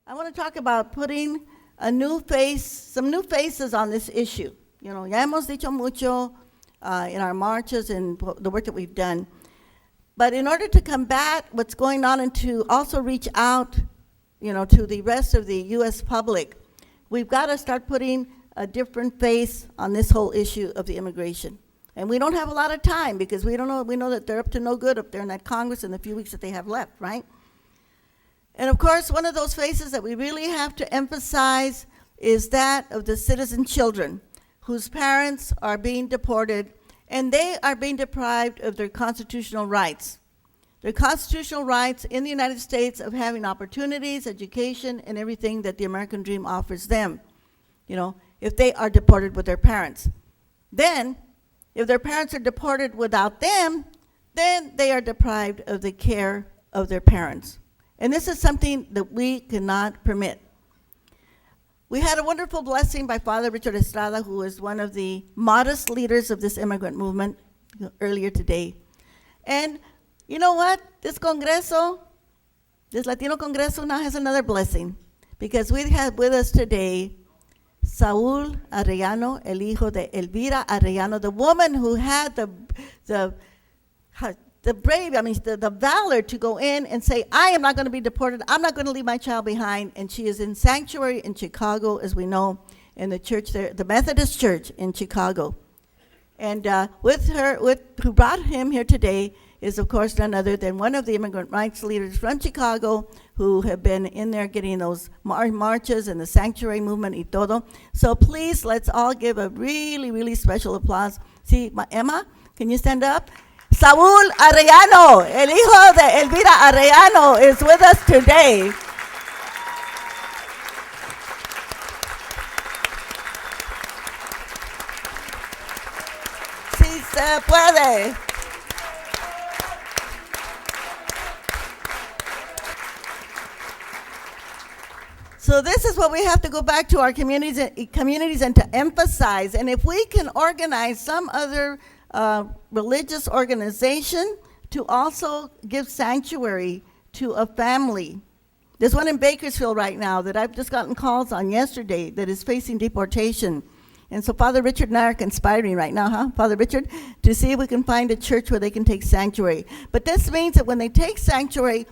I want to talk about putting some new faces on this issue. You know, ya hemos dicho mucho in our marches and the work that we've done. But in order to combat what's going on and to also reach out, to the rest of the U.S. public, we've got to start putting a different face on this whole issue of the immigration. And we don't have a lot of time because we know that they're up to no good up there in that Congress in the few weeks that they have left, right? And of course, one of those faces that we really have to emphasize is that of the citizen children whose parents are being deported, and they are being deprived of their constitutional rights. Their constitutional rights in the United States of having opportunities, education, and everything that the American dream offers them, if they are deported with their parents. Then, if their parents are deported without them, then they are deprived of the care of their parents. And this is something that we cannot permit. We had a wonderful blessing by Father Richard Estrada, who is one of the modest leaders of this immigrant movement earlier today. And you know what? This Congreso, this Latino Congreso now has another blessing, because we have with us today Saúl Arellano, el hijo de Elvira Arellano, the woman who had the valor to go in and say, I am not going to be deported. I'm not going to leave my child behind. And she is in sanctuary in Chicago, as we know, in the church there, the Methodist Church in Chicago. And who brought him here today is, of course, none other than one of the immigrant rights leaders from Chicago who have been in there getting those marches and the sanctuary movement y todo. So please, let's all give a really, really special applause. See, Emma, can you stand up? Saúl Arellano, el hijo de Elvira Arellano, is with us today. Sí se puede. So this is what we have to go back to our communities and to emphasize. And if we can organize some other religious organization to also give sanctuary to a family. There's one in Bakersfield right now that I've just gotten calls on yesterday that is facing deportation. And so Father Richard and I are conspiring right now, Father Richard, to see if we can find a church where they can take sanctuary. But this means that when they take sanctuary,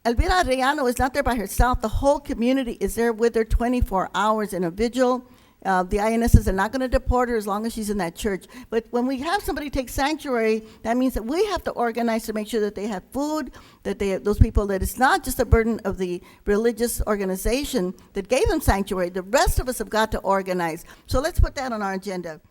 Elvira Arellano is not there by herself. The whole community is there with her 24 hours in a vigil. The INSs are not going to deport her as long as she's in that church. But when we have somebody take sanctuary, that means that we have to organize to make sure that they have food, that those people, that it's not just a burden of the religious organization that gave them sanctuary. The rest of us have got to organize. So let's put that on our agenda.